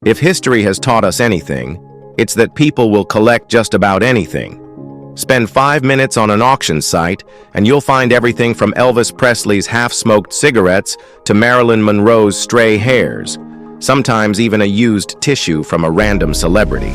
If history has taught us anything, it's that people will collect just about anything. Spend 5 minutes on an auction site, and you'll find everything from Elvis Presley's half-smoked cigarettes to Marilyn Monroe's stray hairs, sometimes even a used tissue from a random celebrity.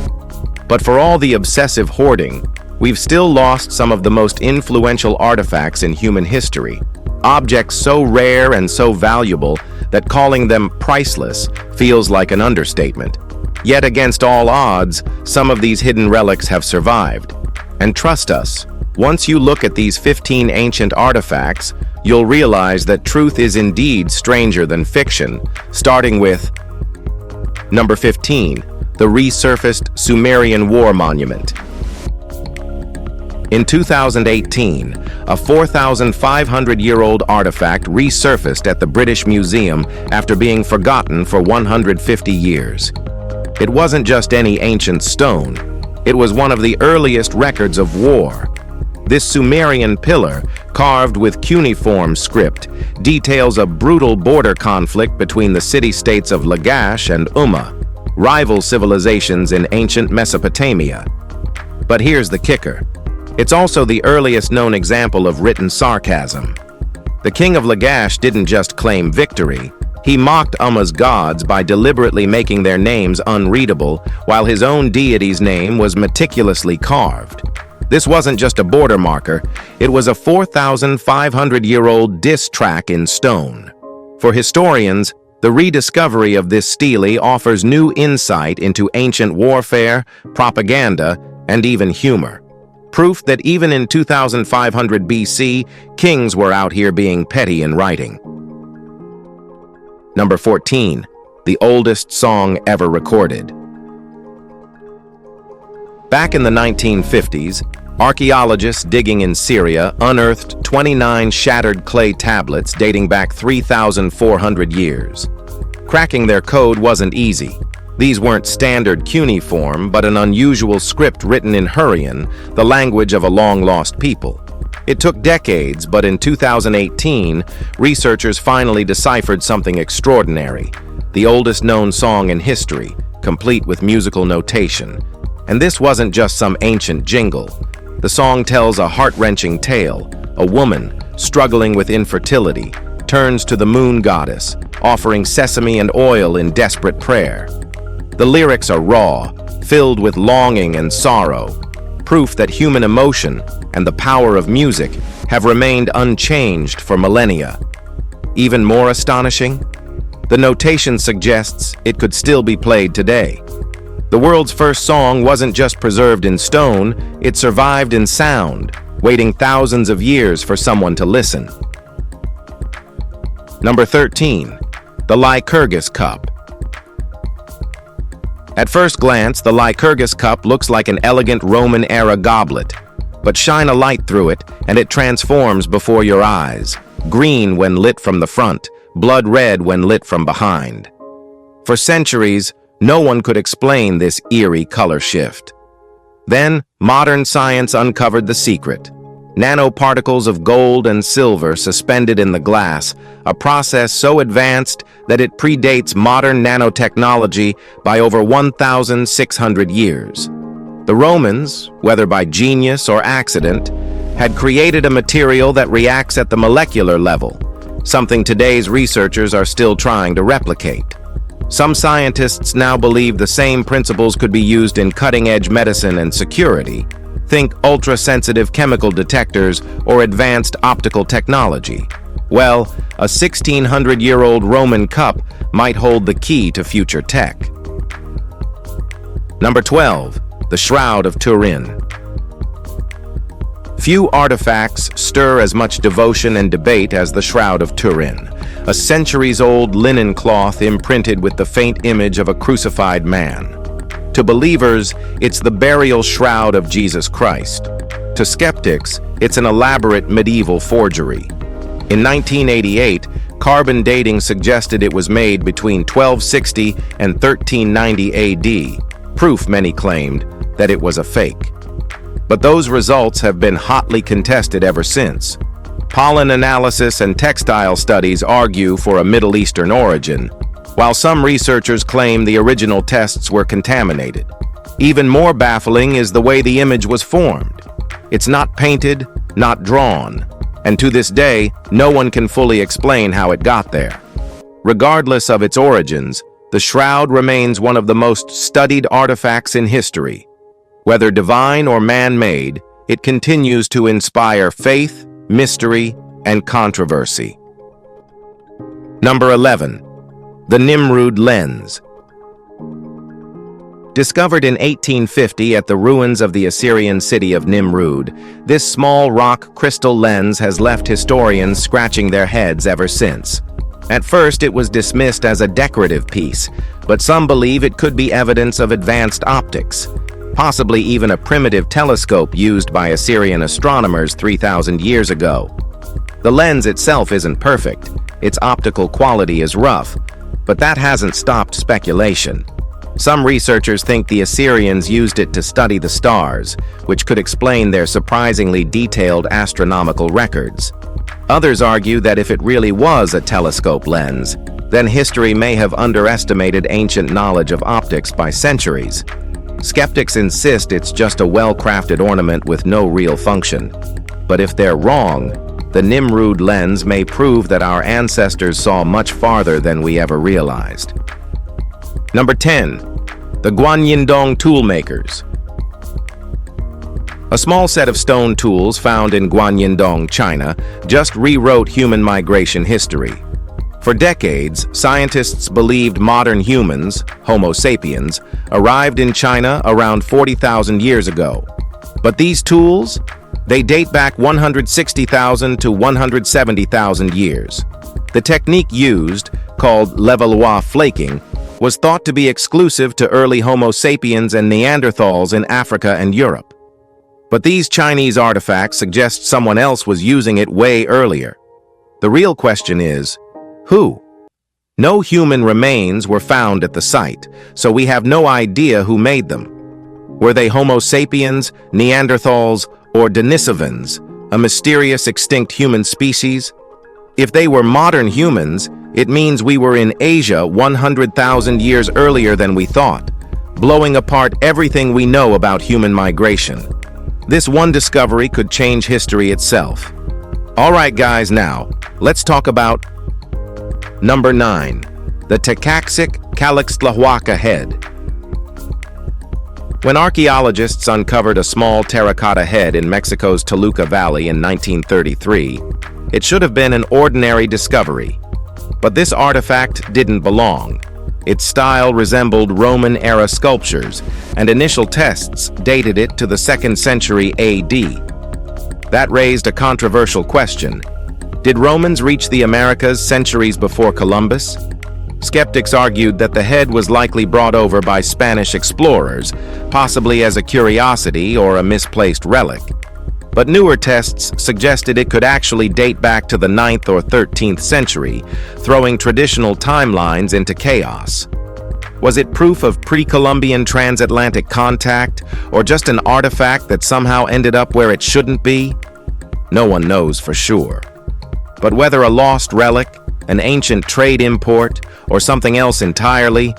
But for all the obsessive hoarding, we've still lost some of the most influential artifacts in human history, objects so rare and so valuable that calling them priceless feels like an understatement. Yet against all odds, some of these hidden relics have survived. And trust us, once you look at these 15 ancient artifacts, you'll realize that truth is indeed stranger than fiction, starting with number 15, the resurfaced Sumerian War Monument. In 2018, a 4,500-year-old artifact resurfaced at the British Museum after being forgotten for 150 years. It wasn't just any ancient stone. It was one of the earliest records of war. This Sumerian pillar, carved with cuneiform script, details a brutal border conflict between the city-states of Lagash and Umma, rival civilizations in ancient Mesopotamia. But here's the kicker. It's also the earliest known example of written sarcasm. The king of Lagash didn't just claim victory, he mocked Umma's gods by deliberately making their names unreadable, while his own deity's name was meticulously carved. This wasn't just a border marker, it was a 4,500-year-old diss track in stone. For historians, the rediscovery of this stele offers new insight into ancient warfare, propaganda, and even humor. Proof that even in 2500 BC, kings were out here being petty in writing. Number 14, the oldest song ever recorded. Back in the 1950s, archaeologists digging in Syria unearthed 29 shattered clay tablets dating back 3,400 years. Cracking their code wasn't easy. These weren't standard cuneiform, but an unusual script written in Hurrian, the language of a long-lost people. It took decades, but in 2018, researchers finally deciphered something extraordinary, the oldest known song in history, complete with musical notation. And this wasn't just some ancient jingle. The song tells a heart-wrenching tale. A woman, struggling with infertility, turns to the moon goddess, offering sesame and oil in desperate prayer. The lyrics are raw, filled with longing and sorrow, proof that human emotion and the power of music have remained unchanged for millennia. Even more astonishing, the notation suggests it could still be played today. The world's first song wasn't just preserved in stone, it survived in sound, waiting thousands of years for someone to listen. Number 13, the Lycurgus Cup. At first glance, the Lycurgus cup looks like an elegant Roman-era goblet, but shine a light through it and it transforms before your eyes, green when lit from the front, blood red when lit from behind. For centuries, no one could explain this eerie color shift. Then, modern science uncovered the secret. Nanoparticles of gold and silver suspended in the glass, a process so advanced that it predates modern nanotechnology by over 1,600 years. The Romans, whether by genius or accident, had created a material that reacts at the molecular level, something today's researchers are still trying to replicate. Some scientists now believe the same principles could be used in cutting-edge medicine and security. Think ultra-sensitive chemical detectors or advanced optical technology. Well, a 1,600-year-old Roman cup might hold the key to future tech. Number 12, the Shroud of Turin. Few artifacts stir as much devotion and debate as the Shroud of Turin, a centuries-old linen cloth imprinted with the faint image of a crucified man. To believers, it's the burial shroud of Jesus Christ. To skeptics, it's an elaborate medieval forgery. In 1988, carbon dating suggested it was made between 1260 and 1390 AD, proof many claimed that it was a fake. But those results have been hotly contested ever since. Pollen analysis and textile studies argue for a Middle Eastern origin, while some researchers claim the original tests were contaminated. Even more baffling is the way the image was formed. It's not painted, not drawn, and to this day, no one can fully explain how it got there. Regardless of its origins, the shroud remains one of the most studied artifacts in history. Whether divine or man-made, it continues to inspire faith, mystery, and controversy. Number 11. The Nimrud Lens. Discovered in 1850 at the ruins of the Assyrian city of Nimrud, this small rock crystal lens has left historians scratching their heads ever since. At first, it was dismissed as a decorative piece, but some believe it could be evidence of advanced optics, possibly even a primitive telescope used by Assyrian astronomers 3,000 years ago. The lens itself isn't perfect, its optical quality is rough, but that hasn't stopped speculation. Some researchers think the Assyrians used it to study the stars, which could explain their surprisingly detailed astronomical records. Others argue that if it really was a telescope lens, then history may have underestimated ancient knowledge of optics by centuries. Skeptics insist it's just a well-crafted ornament with no real function. But if they're wrong, the Nimrud lens may prove that our ancestors saw much farther than we ever realized. Number 10. The Guanyindong Toolmakers. A small set of stone tools found in Guanyindong, China, just rewrote human migration history. For decades, scientists believed modern humans, Homo sapiens, arrived in China around 40,000 years ago. But these tools? They date back 160,000 to 170,000 years. The technique used, called Levallois flaking, was thought to be exclusive to early Homo sapiens and Neanderthals in Africa and Europe. But these Chinese artifacts suggest someone else was using it way earlier. The real question is, who? No human remains were found at the site, so we have no idea who made them. Were they Homo sapiens, Neanderthals, or Denisovans, a mysterious extinct human species? If they were modern humans, it means we were in Asia 100,000 years earlier than we thought, blowing apart everything we know about human migration. This one discovery could change history itself. All right, guys, now, let's talk about Number 9. The Tekaxic-Calixtlahuaca head. When archaeologists uncovered a small terracotta head in Mexico's Toluca Valley in 1933, it should have been an ordinary discovery. But this artifact didn't belong. Its style resembled Roman-era sculptures, and initial tests dated it to the 2nd century AD. That raised a controversial question. Did Romans reach the Americas centuries before Columbus? Skeptics argued that the head was likely brought over by Spanish explorers, possibly as a curiosity or a misplaced relic. But newer tests suggested it could actually date back to the 9th or 13th century, throwing traditional timelines into chaos. Was it proof of pre-Columbian transatlantic contact, or just an artifact that somehow ended up where it shouldn't be? No one knows for sure. But whether a lost relic, an ancient trade import, or something else entirely,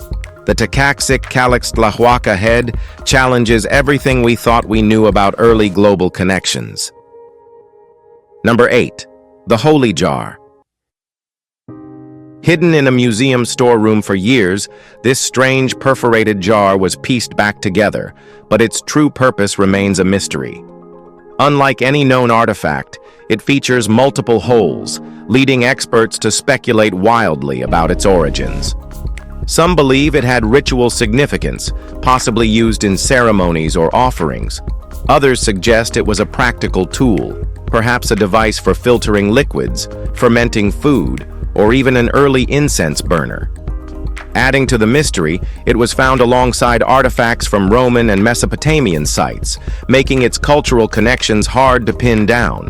the Tekaxic-Calixtlahuaca head challenges everything we thought we knew about early global connections. Number 8. The Holy Jar. Hidden in a museum storeroom for years, this strange perforated jar was pieced back together, but its true purpose remains a mystery. Unlike any known artifact, it features multiple holes, leading experts to speculate wildly about its origins. Some believe it had ritual significance, possibly used in ceremonies or offerings. Others suggest it was a practical tool, perhaps a device for filtering liquids, fermenting food, or even an early incense burner. Adding to the mystery, it was found alongside artifacts from Roman and Mesopotamian sites, making its cultural connections hard to pin down.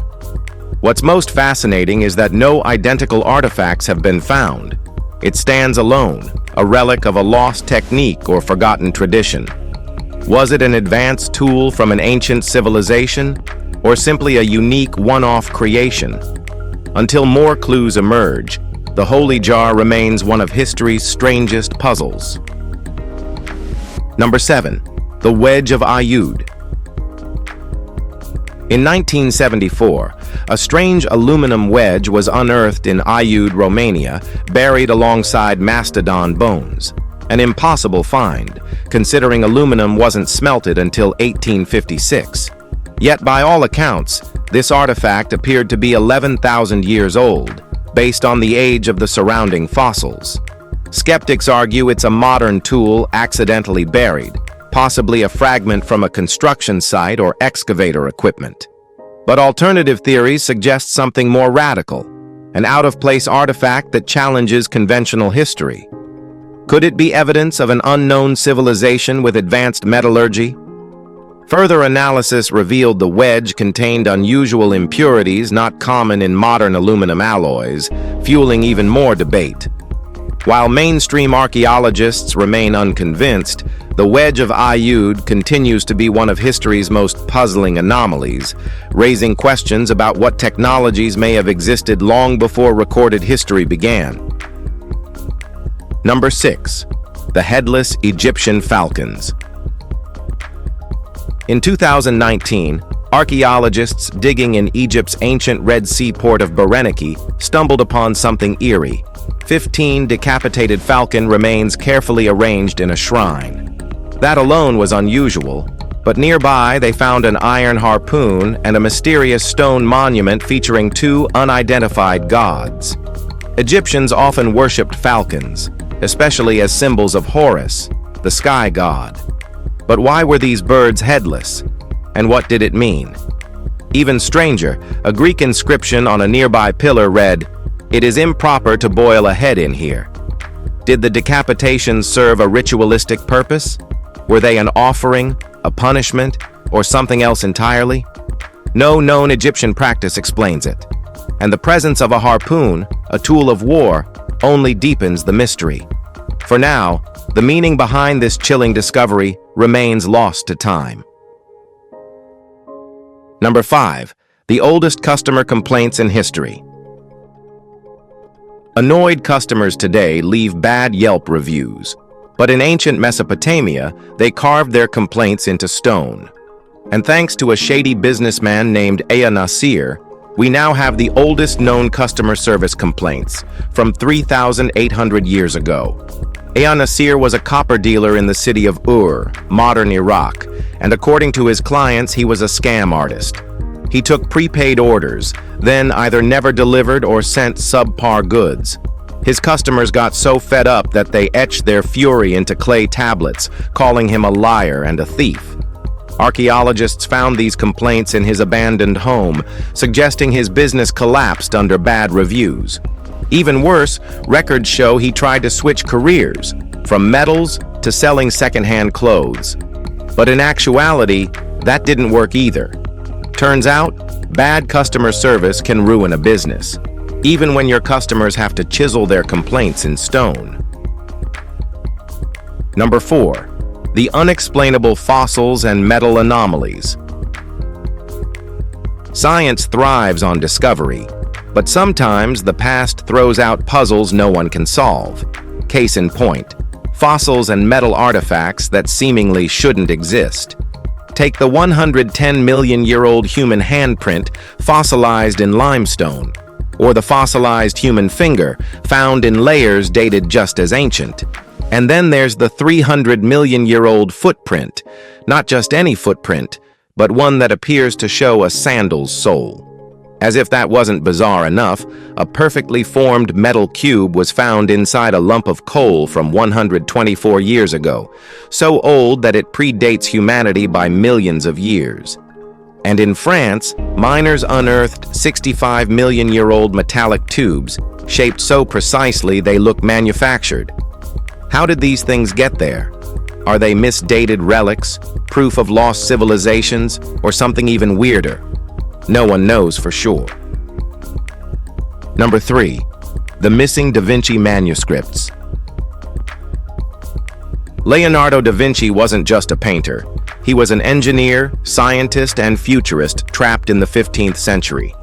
What's most fascinating is that no identical artifacts have been found. It stands alone, a relic of a lost technique or forgotten tradition. Was it an advanced tool from an ancient civilization, or simply a unique one-off creation? Until more clues emerge, the holy jar remains one of history's strangest puzzles. Number 7. The Wedge of Ayud. In 1974, a strange aluminum wedge was unearthed in Ayud, Romania, buried alongside mastodon bones. An impossible find, considering aluminum wasn't smelted until 1856. Yet by all accounts, this artifact appeared to be 11,000 years old, based on the age of the surrounding fossils. Skeptics argue it's a modern tool accidentally buried, possibly a fragment from a construction site or excavator equipment. But alternative theories suggest something more radical, an out-of-place artifact that challenges conventional history. Could it be evidence of an unknown civilization with advanced metallurgy? Further analysis revealed the wedge contained unusual impurities not common in modern aluminum alloys, fueling even more debate. While mainstream archaeologists remain unconvinced, the Wedge of Ayud continues to be one of history's most puzzling anomalies, raising questions about what technologies may have existed long before recorded history began. Number 6. The Headless Egyptian Falcons. In 2019, archaeologists digging in Egypt's ancient Red Sea port of Berenike stumbled upon something eerie. 15 decapitated falcon remains carefully arranged in a shrine. That alone was unusual, but nearby they found an iron harpoon and a mysterious stone monument featuring 2 unidentified gods. Egyptians often worshipped falcons, especially as symbols of Horus, the sky god. But why were these birds headless? And what did it mean? Even stranger, a Greek inscription on a nearby pillar read, "It is improper to boil a head in here." Did the decapitations serve a ritualistic purpose? Were they an offering, a punishment, or something else entirely? No known Egyptian practice explains it. And the presence of a harpoon, a tool of war, only deepens the mystery. For now, the meaning behind this chilling discovery remains lost to time. Number 5. The oldest customer complaints in history. Annoyed customers today leave bad Yelp reviews, but in ancient Mesopotamia, they carved their complaints into stone. And thanks to a shady businessman named Ea Nasir, we now have the oldest known customer service complaints, from 3,800 years ago. Ea Nasir was a copper dealer in the city of Ur, modern Iraq, and according to his clients, he was a scam artist. He took prepaid orders, then either never delivered or sent subpar goods. His customers got so fed up that they etched their fury into clay tablets, calling him a liar and a thief. Archaeologists found these complaints in his abandoned home, suggesting his business collapsed under bad reviews. Even worse, records show he tried to switch careers, from metals to selling secondhand clothes. But in actuality, that didn't work either. Turns out, bad customer service can ruin a business, even when your customers have to chisel their complaints in stone. Number 4. The unexplainable fossils and metal anomalies. Science thrives on discovery, but sometimes the past throws out puzzles no one can solve. Case in point, fossils and metal artifacts that seemingly shouldn't exist. Take the 110-million-year-old human handprint fossilized in limestone, or the fossilized human finger found in layers dated just as ancient. And then there's the 300-million-year-old footprint, not just any footprint, but one that appears to show a sandal's sole. As if that wasn't bizarre enough, a perfectly formed metal cube was found inside a lump of coal from 124 years ago, so old that it predates humanity by millions of years. And in France, miners unearthed 65-million-year-old metallic tubes, shaped so precisely they look manufactured. How did these things get there? Are they misdated relics, proof of lost civilizations, or something even weirder? No one knows for sure. Number 3. The missing Da Vinci manuscripts. Leonardo da Vinci wasn't just a painter. He was an engineer, scientist, and futurist trapped in the 15th century.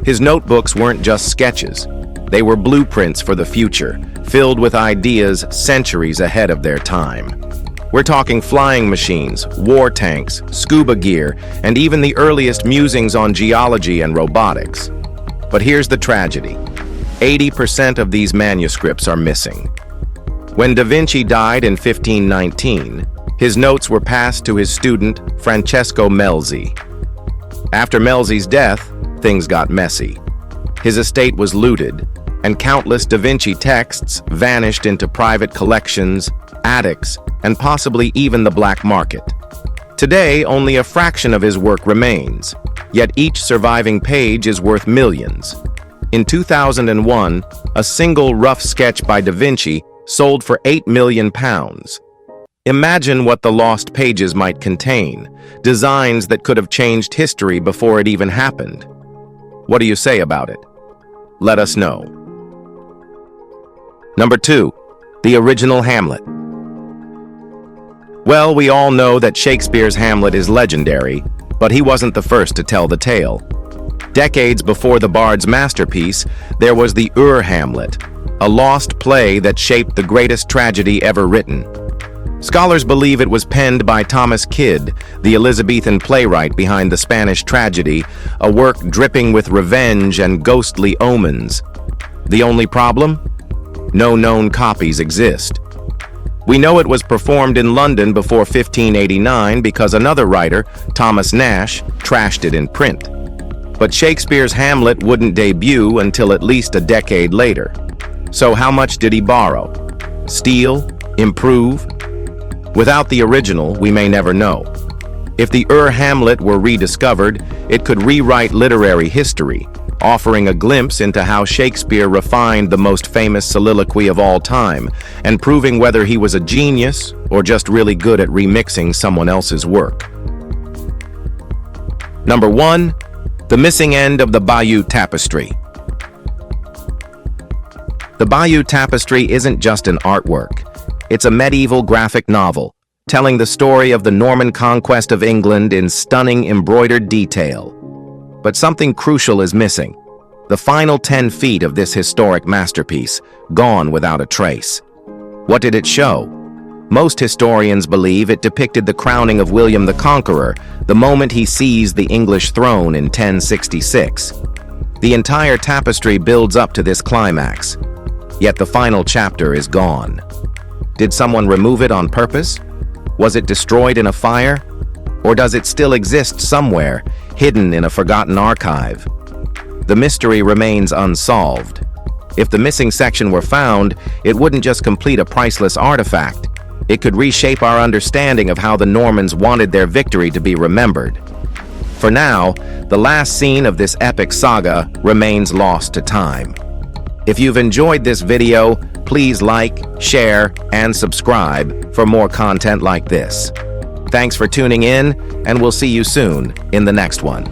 His notebooks weren't just sketches. They were blueprints for the future, filled with ideas centuries ahead of their time. We're talking flying machines, war tanks, scuba gear, and even the earliest musings on geology and robotics. But here's the tragedy. 80% of these manuscripts are missing. When Da Vinci died in 1519, his notes were passed to his student, Francesco Melzi. After Melzi's death, things got messy. His estate was looted, and countless Da Vinci texts vanished into private collections, attics, and possibly even the black market. Today, only a fraction of his work remains, yet each surviving page is worth millions. In 2001, a single rough sketch by Da Vinci sold for £8 million. Imagine what the lost pages might contain, designs that could have changed history before it even happened. What do you say about it? Let us know. Number 2. The original Hamlet. Well, we all know that Shakespeare's Hamlet is legendary, but he wasn't the first to tell the tale. Decades before the Bard's masterpiece, there was the Hamlet, a lost play that shaped the greatest tragedy ever written. Scholars believe it was penned by Thomas Kyd, the Elizabethan playwright behind the Spanish tragedy, a work dripping with revenge and ghostly omens. The only problem? No known copies exist. We know it was performed in London before 1589 because another writer, Thomas Nash, trashed it in print. But Shakespeare's Hamlet wouldn't debut until at least a decade later. So how much did he borrow? Steal? Improve? Without the original, we may never know. If the Hamlet were rediscovered, it could rewrite literary history, offering a glimpse into how Shakespeare refined the most famous soliloquy of all time, and proving whether he was a genius or just really good at remixing someone else's work. Number 1. The missing end of the Bayeux Tapestry. The Bayeux Tapestry isn't just an artwork. It's a medieval graphic novel, telling the story of the Norman conquest of England in stunning embroidered detail. But something crucial is missing. The final 10 feet of this historic masterpiece, gone without a trace. What did it show? Most historians believe it depicted the crowning of William the Conqueror, the moment he seized the English throne in 1066. The entire tapestry builds up to this climax, yet the final chapter is gone. Did someone remove it on purpose? Was it destroyed in a fire? Or does it still exist somewhere, hidden in a forgotten archive? The mystery remains unsolved. If the missing section were found, it wouldn't just complete a priceless artifact. It could reshape our understanding of how the Normans wanted their victory to be remembered. For now, the last scene of this epic saga remains lost to time. If you've enjoyed this video, please like, share, and subscribe for more content like this. Thanks for tuning in, and we'll see you soon in the next one.